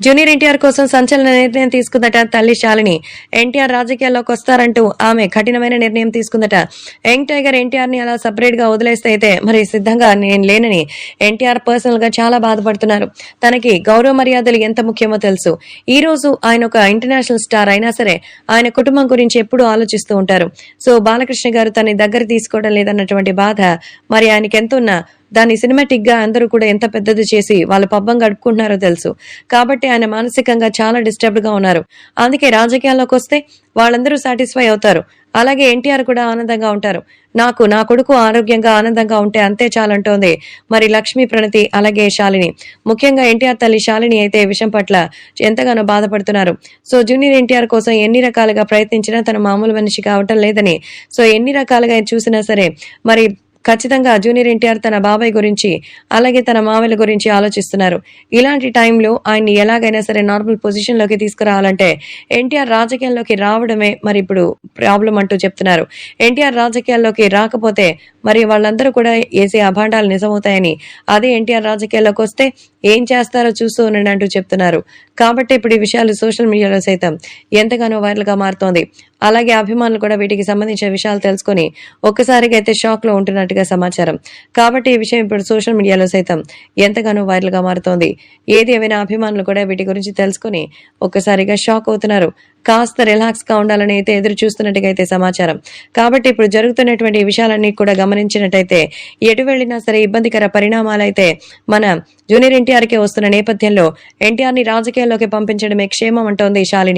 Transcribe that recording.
Junior NTR కోసం సంచలన నిర్ణయం తీసుకుందట తల్లి శాలిని. ఎన్టీఆర్ రాజకీయాల్లోకి వస్తారంటూ ఆమె కఠినమైన నిర్ణయం తీసుకుందట. యంగ్ టైగర్ ఎన్టీఆర్ ని అలా సపరేట్ గా వదిలేస్తే అయితే మరి సిద్ధంగా నేను లేనని ఎన్టీఆర్ పర్సనల్ గా చాలా బాధపడుతున్నారు. తనకి గౌరవ మర్యాదలు ఎంత ముఖ్యమో తెలుసు. ఈ రోజు ఆయన ఒక ఇంటర్నేషనల్ స్టార్ అయినా సరే ఆయన కుటుంబం గురించి ఎప్పుడూ ఆలోచిస్తూ ఉంటారు. సో బాలకృష్ణ గారు తన దగ్గర తీసుకోవడం లేదన్నటువంటి బాధ మరి ఆయనకి ఎంత ఉన్నా దాన్ని సినిమాటిక్ గా అందరూ కూడా ఎంత పెద్దది చేసి వాళ్ళ పబ్బం గడుపుకుంటున్నారో తెలుసు. కాబట్టి ఆయన మానసికంగా చాలా డిస్టర్బ్డ్ గా ఉన్నారు. అందుకే రాజకీయాల్లోకి వస్తే వాళ్ళందరూ సాటిస్ఫై అవుతారు. అలాగే ఎన్టీఆర్ కూడా ఆనందంగా ఉంటారు. నా కొడుకు ఆరోగ్యంగా ఆనందంగా ఉంటే అంతే చాలంటోంది మరి లక్ష్మీ ప్రణతి అలాగే శాలిని. ముఖ్యంగా ఎన్టీఆర్ తల్లి శాలిని అయితే ఈ విషయం పట్ల ఎంతగానో బాధపడుతున్నారు. సో జూనియర్ ఎన్టీఆర్ కోసం ఎన్ని రకాలుగా ప్రయత్నించినా తన మామూలు మనిషి కావటం లేదని, సో ఎన్ని రకాలుగా చూసినా సరే మరి ఖచ్చితంగా జూనియర్ ఎన్టీఆర్ తన బాబాయ్ గురించి అలాగే తన మామయ్యల గురించి ఆలోచిస్తున్నారు. ఇలాంటి టైంలో ఆయన్ని ఎలాగైనా సరే నార్మల్ పొజిషన్ లోకి తీసుకురావాలంటే ఎన్టీఆర్ రాజకీయాల్లోకి రావడమే మరి ఇప్పుడు ప్రాబ్లం అంటూ చెప్తున్నారు. ఎన్టీఆర్ రాజకీయాల్లోకి రాకపోతే మరి వాళ్ళందరూ కూడా వేసే అభాండాలు నిజమవుతాయని, అదే ఎన్టీఆర్ రాజకీయాల్లోకి వస్తే ఏం చేస్తారో చూస్తూ ఉండండి అంటూ చెప్తున్నారు. కాబట్టి ఇప్పుడు ఈ విషయాలు సోషల్ మీడియాలో సైతం ఎంతగానో వైరల్ గా మారుతోంది. అలాగే అభిమానులు కూడా వీటికి సంబంధించిన విషయాలు తెలుసుకుని ఒక్కసారిగా అయితే షాక్ లో ఉంటున్నట్టుగా సమాచారం. కాబట్టి ఈ విషయం ఇప్పుడు సోషల్ మీడియాలో సైతం ఎంతగానో వైరల్ గా మారుతోంది. ఏది ఏమైనా అభిమానులు కూడా వీటి గురించి తెలుసుకుని ఒక్కసారిగా షాక్ అవుతున్నారు. కాస్త రిలాక్స్ గా ఉండాలని అయితే ఎదురు చూస్తున్నట్టుగా అయితే సమాచారం. కాబట్టి ఇప్పుడు జరుగుతున్నటువంటి ఈ విషయాలన్నీ కూడా గమనించినట్టయితే ఎటు వెళ్లినా సరే ఇబ్బందికర పరిణామాలైతే మన జూనియర్ ఎన్టీఆర్ కే వస్తున్న నేపథ్యంలో ఎన్టీఆర్ ని రాజకీయాల్లోకి పంపించడమే క్షేమం అంటోంది శాలిని.